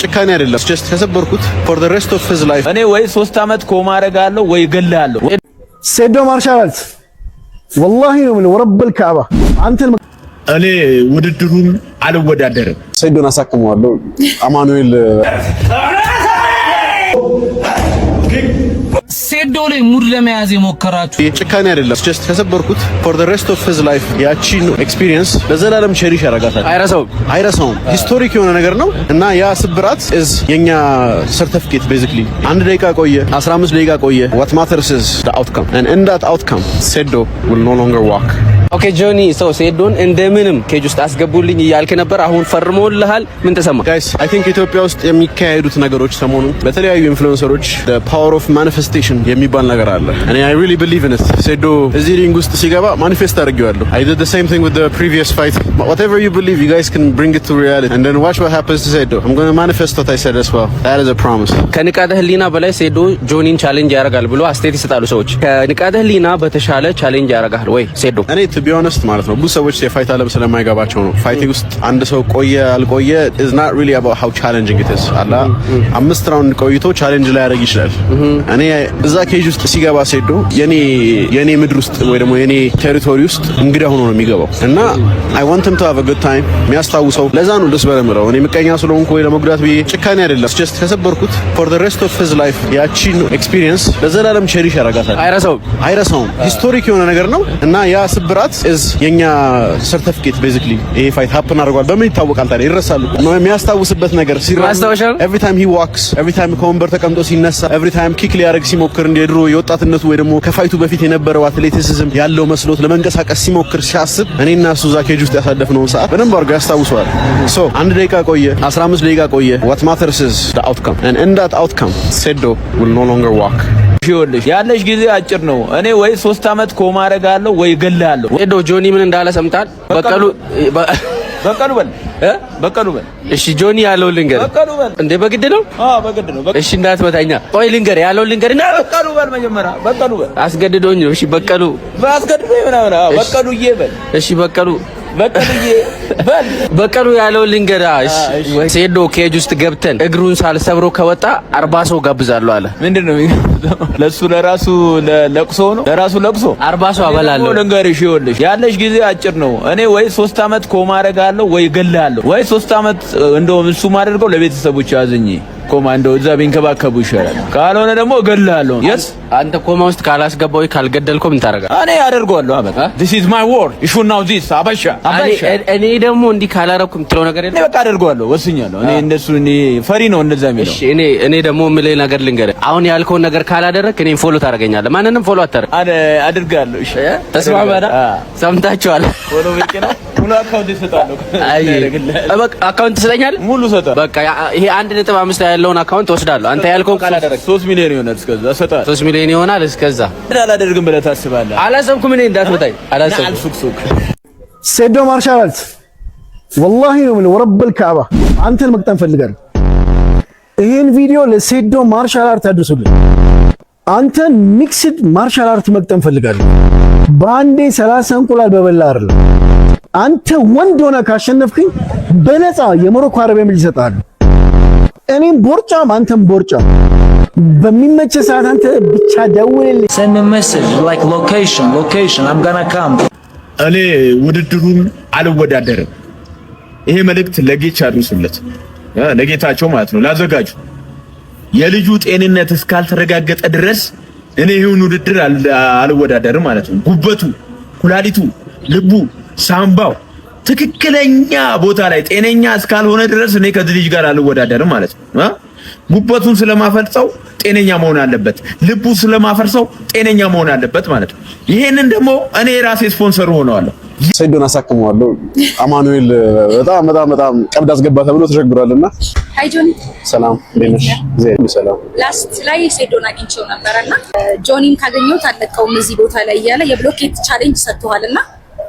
ጭካኔ አይደለም just ተሰበርኩት for the rest of his life እኔ ወይ 3 አመት ኮማ አረጋለሁ ወይ ገላለሁ ሴዶ ማርሻልት والله ነው ምን ወረብል ካባ አንተን እኔ ውድድሩን አልወዳደርም ሴዶን አሳክመዋለሁ አማኑኤል ሴዶ ላይ ሙድ ለመያዝ የሞከራችሁ ጭካኔ አይደለም just ተሰበርኩት for the rest of his life ያቺን ኤክስፒሪየንስ ለዘላለም ቸሪሽ ያረጋታል አይረሳውም ሂስቶሪክ የሆነ ነገር ነው እና ያ ስብራት is የኛ ሰርቲፊኬት basically 1 ደቂቃ ቆየ 15 ደቂቃ ቆየ what matters is the outcome and in that outcome ሴዶ will no longer walk ኦኬ ጆኒ ሰው ሴዶን እንደምንም ኬጅ ውስጥ አስገቡልኝ እያልክ ነበር አሁን ፈርሞልሃል ምን ተሰማ guys I think ኢትዮጵያ ውስጥ የሚካሄዱት ነገሮች ሰሞኑን በተለያዩ ኢንፍሉዌንሰሮች the power of manifestation የሚባል ነገር አለ and I really believe in it ሴዶ እዚህ ሪንግ ውስጥ ሲገባ ማኒፌስት አድርጌዋለሁ I did the same thing with the previous fight whatever you believe you guys can bring it to reality and then watch what happens to ሴዶ I'm going to manifest what I said as well that is a promise ከንቃተ ህሊና በላይ ሴዶ ጆኒን ቻሌንጅ ያደርጋል ብሎ አስተያየት ይሰጣሉ ሰዎች ከንቃተ ህሊና በተሻለ ቻሌንጅ ያደርጋል ወይ ሴዶ እኔ to be honest ማለት ነው ብዙ ሰዎች የፋይት ዓለም ስለማይገባቸው ነው ፋይቲንግ ውስጥ አንድ ሰው ቆየ አልቆየ is not really about how challenging it is አላ 5 ራውንድ ቆይቶ ቻሌንጅ ላይ ያደርግ ይችላል እኔ እዛ ኬጅ ውስጥ ሲገባ ሴዶ የኔ ምድር ውስጥ ወይ ደግሞ የኔ ቴሪቶሪ ውስጥ እንግዳ ሆኖ ነው የሚገባው እና I want him to have a good time የሚያስታውሰው ለዛ ነው ደስ በለምረው እኔ ምቀኛ ስለሆንኩ ወይ ለመጉዳት ብዬ ጭካኔ አይደለም just ተሰበርኩት for the rest of his life ያቺን ኤክስፒሪየንስ ለዘላለም ቸሪሽ ያረጋታል አይረሳውም ሂስቶሪክ የሆነ ነገር ነው እና ያ ስብራት is የኛ ሰርቲፊኬት basically ይሄ ፋይት ሃፕን አድርጓል በምን ይታወቃል ታዲያ ይረሳሉ የሚያስታውስበት ነገር every time he walks every time ከወንበር ተቀምጦ ሲነሳ every time ኪክ ሊያደርግ ሲሞክር እንደ ድሮ የወጣትነቱ ወይ ደግሞ ከፋይቱ በፊት የነበረው አትሌቲሲዝም ያለው መስሎት ለመንቀሳቀስ ሲሞክር ሲያስብ እኔና እሱ ዛ ኬጅ ውስጥ ያሳለፍነው ሰዓት በደንብ አድርጎ ያስታውሰዋል so 1 ደቂቃ ቆየ 15 ደቂቃ ቆየ what matters is the outcome and in that outcome ሴዶ will no longer walk ይኸውልሽ ያለሽ ጊዜ አጭር ነው እኔ ወይ 3 አመት ኮማ አረጋለሁ ወይ ገላለሁ ሴዶ ጆኒ ምን እንዳለ ሰምታል በቀሉ በል እሺ ጆኒ ያለው ልንገር እንዴ በግድ ነው በግድ ነው እሺ እንዳትመታኛ ቆይ ልንገር ያለው ልንገር እና በቀሉ በል መጀመሪያ በቀሉ በል አስገድዶኝ ነው እሺ በቀሉ አስገድዶኝ ምናምን በቀሉዬ በል እሺ በቀሉ ያለው ልንገር እሺ ሴዶ ኬጅ ውስጥ ገብተን እግሩን ሳልሰብሮ ከወጣ 40 ሰው ጋብዛለሁ አለ ምንድነው ለሱ ለራሱ ለቅሶ ነው ለራሱ ለቅሶ 40 ሰው አበላለሁ ልንገርሽ ይኸውልሽ ያለሽ ጊዜ አጭር ነው እኔ ወይ 3 አመት ኮማ አረጋለሁ ወይ ገላለሁ ወይ 3 አመት እንደውም እሱ ማደርገው ለቤተሰቦች ያዘኝ ኮማንዶ እዛ ቢንከባከቡ ይሻላል ካልሆነ ደግሞ ገላለሁ yes አንተ ኮማ ውስጥ ካላስገባው ካልገደልከው ምን ታረጋለህ እኔ አደርገዋለሁ አበቃ this is my word you should know this አበሻ እኔ ደግሞ እንዲህ ካላረኩም ትለው ነገር የለም በቃ አደርገዋለሁ ወስኛለሁ እኔ እንደሱ እኔ ፈሪ ነው እንደዛ የሚለው እሺ እኔ ደግሞ ምለይ ነገር ልንገርህ አሁን ያልከው ነገር ካላደረክ እኔን ፎሎ ታደርገኛለህ ማንንም ፎሎ አታደርግ አደርጋለሁ እሺ ተስማማና ሰምታችኋል ፎሎ ብቻ ነው ሙሉ አካውንት ይሰጣለሁ በቃ አካውንት ትሰጠኛለህ ሙሉ ሰጠ በቃ ይሄ 1.5 ያለውን አካውንት ወስዳለሁ አንተ ያልከውን ካላደረክ 3 ሚሊዮን ይሆናል እስከዛ ሰጣለሁ 3 ሚሊዮን ይሆናል እስከዛ አላደርግም ብለህ ታስባለህ አላሰብኩም እኔ እንዳትመጣኝ አላሰብኩም ሴዶ ማርሻልት والله ነው ምን ወረብል ካባ አንተን መቅጠም ፈልጋለሁ ይሄን ቪዲዮ ለሴዶ ማርሻል አርት አድርሱልኝ አንተን ሚክስድ ማርሻል አርት መቅጠም ፈልጋለሁ ባንዴ 30 እንቁላል በበላ አይደለም አንተ ወንድ ሆነ ካሸነፍክኝ በነፃ የሞሮኮ አረቢያ ምል ይሰጣል እኔም ቦርጫም አንተም ቦርጫም በሚመች ሰዓት አንተ ብቻ ደውልልኝ send me message like location I'm gonna come እኔ ውድድሩን አልወዳደርም ይሄ መልእክት ለጌች አድርሱለት ለጌታቸው ማለት ነው ላዘጋጁ የልጁ ጤንነት እስካልተረጋገጠ ድረስ እኔ ይሄን ውድድር አልወዳደርም ማለት ነው ጉበቱ ኩላሊቱ ልቡ ሳምባው ትክክለኛ ቦታ ላይ ጤነኛ እስካልሆነ ድረስ እኔ ከዚህ ልጅ ጋር አልወዳደርም ማለት ነው ጉበቱን ስለማፈርሰው ጤነኛ መሆን አለበት ልቡ ስለማፈርሰው ጤነኛ መሆን አለበት ማለት ነው ይሄንን ደግሞ እኔ ራሴ ስፖንሰር ሆነዋለሁ ሴዶን አሳክመዋለሁ አማኑኤል በጣም ቀብድ አስገባ ተብሎ ተሸግሯልና ሃይ ጆኒ ሰላም ለነሽ ዘይድ ሰላም ላስት ላይ ሴዶን አግኝቼው ነበርና ጆኒን ካገኘው ታለቀውም እዚህ ቦታ ላይ ያለ የብሎኬት ቻሌንጅ ሰጥቷልና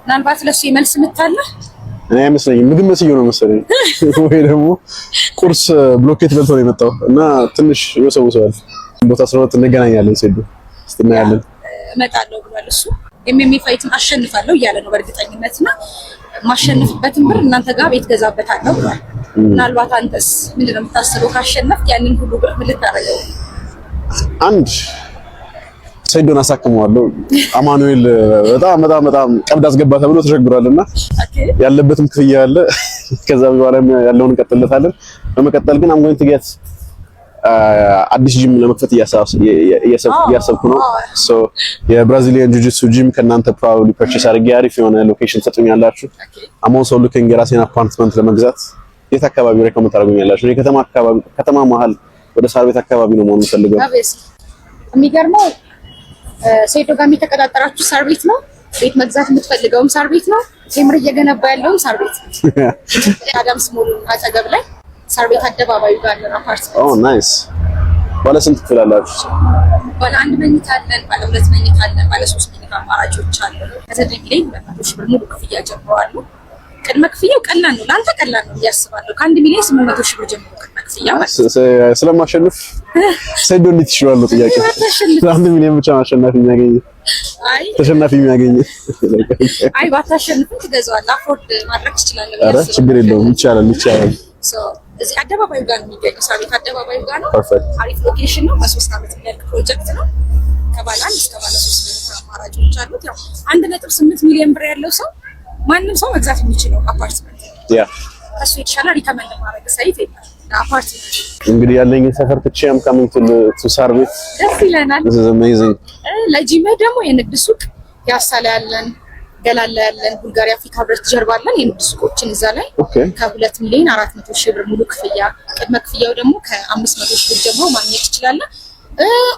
ምናልባት ለሱ ይመልስ ምታለ እኔ አይመስለኝም ምግብ መስየው ነው መሰለኝ ወይ ደግሞ ቁርስ ብሎኬት በልቶ ነው የመጣው እና ትንሽ ይወሰውሰዋል ቦታ ስለሆነ እንገናኛለን ሴዶ ስትናያለን እመጣለሁ ብሏል እሱ ኤምኤምኤ ፋይትም አሸንፋለሁ እያለ ነው በእርግጠኝነትና ማሸነፍበትን ብር እናንተ ጋር ቤት ገዛበታለሁ ብሏል። ምናልባት አንተስ ምንድነው የምታስበው? ካሸነፍክ ያንን ሁሉ ብር ምን ልታረገው? አንድ ሰይዶን አሳክመዋለሁ። አማኑኤል በጣም ቀብድ አስገባ ተብሎ ተቸግሯልና ያለበትም ክፍያ አለ። ከዛ በኋላ ያለውን እንቀጥልለታለን። በመቀጠል ግን I'm going to get አዲስ ጂም ለመክፈት እያሰብኩ ነው። ሶ የብራዚሊያን ጂጂትሱ ጂም ከናንተ ፕሮባብሊ ፐርቼስ አድርጌ አሪፍ የሆነ ሎኬሽን ሰጡኛላችሁ። I'm also looking የራሴን አፓርትመንት ለመግዛት የት አካባቢ ሬኮመንድ ታደርጉኛላችሁ? እኔ ከተማ መሀል ወደ ሳር ቤት አካባቢ ነው መሆኑን ፈልገው። የሚገርመው ሴዶ ጋር የሚተቀጣጠራችሁ ሳር ቤት ነው። ቤት መግዛት የምትፈልገውም ሳር ቤት ነው። ቴምር እየገነባ ያለውም ሳር ቤት ነው። አዳምስ ሞል አጠገብ ላይ ሳር ቤት አደባባዩ ጋር ነው አፓርትመንት። ኦ ናይስ። ባለ ስንት ክፍል አላችሁ? ባለ 1 መኝታ አለን፣ ባለ 2 መኝታ አለን፣ ባለ 3 መኝታ አማራጮች አሉ። ከዘጠኝ ላይ 200 ሺህ ብር ሙሉ ክፍያ ጀምረዋል። ቅድመ ክፍያው ቀላል ነው፣ ላንተ ቀላል ነው እያስባለሁ። ከ1 ሚሊዮን 800 ሺህ ብር ጀምሮ ቅድመ ክፍያ ማለት ነው። ስለማሸንፍ ሰይዶ እንዴት ይችላል ነው ጥያቄ። 1 ሚሊዮን ብቻ ማሸነፍ የሚያገኝ ተሸናፊ የሚያገኝ አይ ባታሸንፍም ትገዛዋለህ፣ አፎርድ ማድረግ ትችላለህ። ኧረ ችግር የለውም ይቻላል። እዚህ አደባባዩ ጋር ነው የሚገኘው። ሳር ቤት አደባባዩ ጋር ነው። ፐርፌክት አሪፍ ሎኬሽን ነው። በ3 ዓመት የሚያልቅ ፕሮጀክት ነው። ከባለ 1 እስከ ባለ 3 መኝታ አማራጮች አሉት። ያው 1.8 ሚሊዮን ብር ያለው ሰው ማንም ሰው መግዛት የሚችለው አፓርትመንት ከሱ የተሻለ ሪከመንድ ማድረግ ሳይት የለም ለአፓርትመንት። እንግዲህ ያለኝ ሰፈር ትቼ am coming to ሳር ቤት ደስ ይለናል። this is amazing። ለጂም ደግሞ የንግድ ሱቅ ያሳላ ያለን ገላላ ያለን ቡልጋሪያ አፍሪካ ህብረት ጀርባ አለን የንግድ ሱቆችን እዛ ላይ ከ2 ሚሊዮን 400 ሺህ ብር ሙሉ ክፍያ፣ ቅድመ ክፍያው ደግሞ ከ500 ሺህ ብር ጀምሮ ማግኘት ትችላለህ።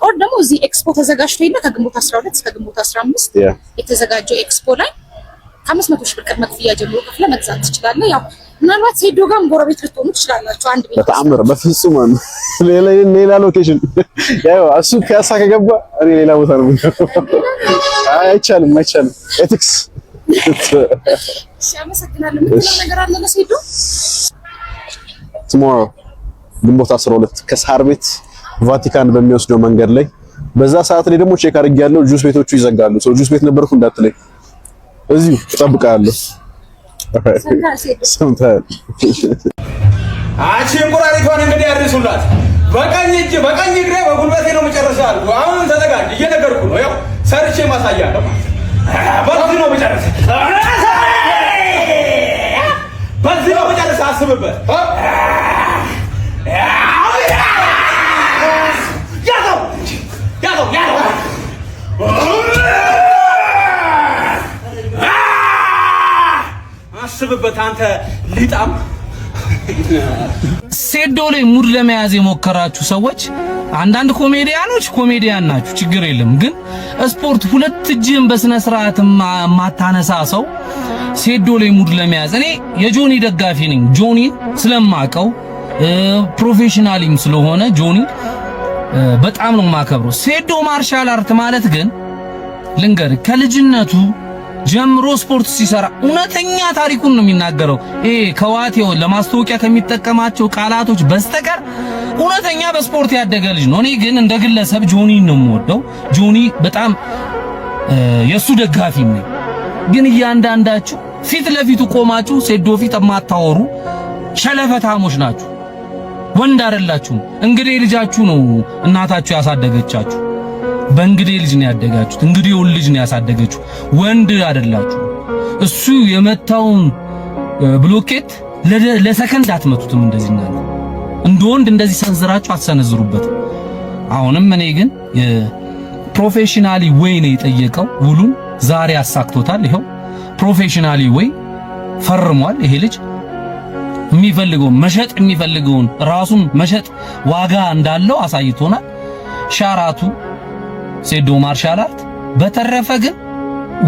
ኦር ደግሞ እዚህ ኤክስፖ ተዘጋጅቶ ይልና ከግንቦት 12 እስከ ግንቦት 15 የተዘጋጀው ኤክስፖ ላይ ከ500 ሺህ ብር ቅድመ ክፍያ ጀምሮ ከፍለ መግዛት ትችላለህ። ያው ምናልባት ሴዶ ጋር ጎረቤት ልትሆኑ ትችላላችሁ። አንድ ቤት በተአምር በፍጹም ሌላ ሎኬሽን ያው እሱ ከያሳ ከገባ እኔ ሌላ ቦታ ነው። አይቻልም ኤቲክስ አመሰግናለሁ። ምንም ነገር አለ ለሴዶ tomorrow ግንቦት 12 ከሳር ቤት ቫቲካን በሚወስደው መንገድ ላይ በዛ ሰዓት ላይ ደግሞ ቼክ አድርጌያለሁ። ጁስ ቤቶቹ ይዘጋሉ። ሶ ጁስ ቤት ነበርኩ እንዳትለኝ እዚሁ እጠብቅሃለሁ። ሰምተሃል? አንቺ እንቁራሪቷን እንግዲህ አድርሱላት። በቀኝ እግሬ በጉልበቴ ነው መጨረሻል። አሁን ተዘጋጅ፣ እየነገርኩ ነው። ያው ሰርቼ ማሳያለሁ። በዚህ ነው መጨረሻ፣ በዚህ ነው መጨረሻ። አስብበት። ያዘው አስብበት አንተ ሊጣም። ሴዶ ላይ ሙድ ለመያዝ የሞከራችሁ ሰዎች አንዳንድ ኮሜዲያን ናችሁ፣ ችግር የለም። ግን ስፖርት ሁለት እጅን በስነ ስርዓት ማታነሳ ሰው ሴዶ ላይ ሙድ ለመያዝ እኔ የጆኒ ደጋፊ ነኝ። ጆኒ ስለማቀው ፕሮፌሽናሊም ስለሆነ ጆኒ በጣም ነው የማከብረው። ሴዶ ማርሻል አርት ማለት ግን ልንገር ከልጅነቱ ጀምሮ ስፖርት ሲሰራ እውነተኛ ታሪኩን ነው የሚናገረው። ከዋቴው ለማስታወቂያ ከሚጠቀማቸው ቃላቶች በስተቀር እውነተኛ በስፖርት ያደገ ልጅ ነው። እኔ ግን እንደ ግለሰብ ጆኒ ነው የምወደው። ጆኒ በጣም የሱ ደጋፊ ነኝ። ግን እያንዳንዳችሁ ፊት ለፊቱ ቆማችሁ ሴዶ ፊት የማታወሩ ሸለፈታሞች ናችሁ። ወንድ አይደላችሁም። እንግዲህ ልጃችሁ ነው እናታችሁ ያሳደገቻችሁ። በእንግዲህ ልጅ ነው ያደጋችሁት። እንግዲህ ልጅ ነው ያሳደገችሁ። ወንድ አይደላችሁ። እሱ የመታውን ብሎኬት ለሰከንድ አትመቱትም። እንደዚህ እንደ ወንድ እንደዚህ ሰንዝራችሁ አትሰነዝሩበትም። አሁንም እኔ ግን ፕሮፌሽናሊ ወይ ነው የጠየቀው። ውሉን ዛሬ አሳክቶታል። ይሄው ፕሮፌሽናሊ ወይ ፈርሟል። ይሄ ልጅ የሚፈልገውን ራሱን መሸጥ ዋጋ እንዳለው አሳይቶናል። ሻራቱ ሴዶ ማርሻል አርት። በተረፈ ግን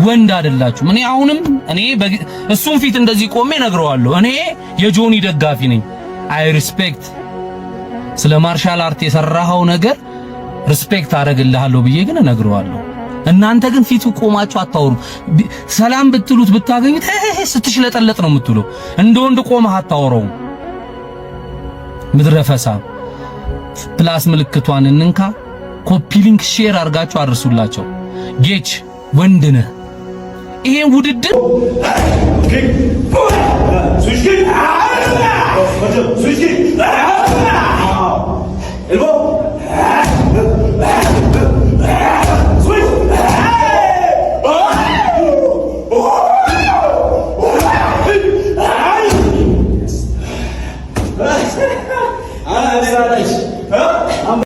ወንድ አይደላችሁም። እኔ እሱን ፊት እንደዚህ ቆሜ ነግረዋለሁ። እኔ የጆኒ ደጋፊ ነኝ። አይ ሪስፔክት ስለ ማርሻል አርት የሰራኸው ነገር ሪስፔክት አደርግልሃለሁ ብዬ ግን እነግረዋለሁ። እናንተ ግን ፊቱ ቆማችሁ አታወሩ። ሰላም ብትሉት ብታገኙት ስትሽለጠለጥ ነው የምትለው። እንደ ወንድ ቆመህ አታወራውም። ምድረፈሳ ፕላስ ምልክቷን እንንካ። ኮፒ ሊንክ ሼር አድርጋችሁ አድርሱላቸው። ጌች ወንድ ነህ ይሄን ውድድር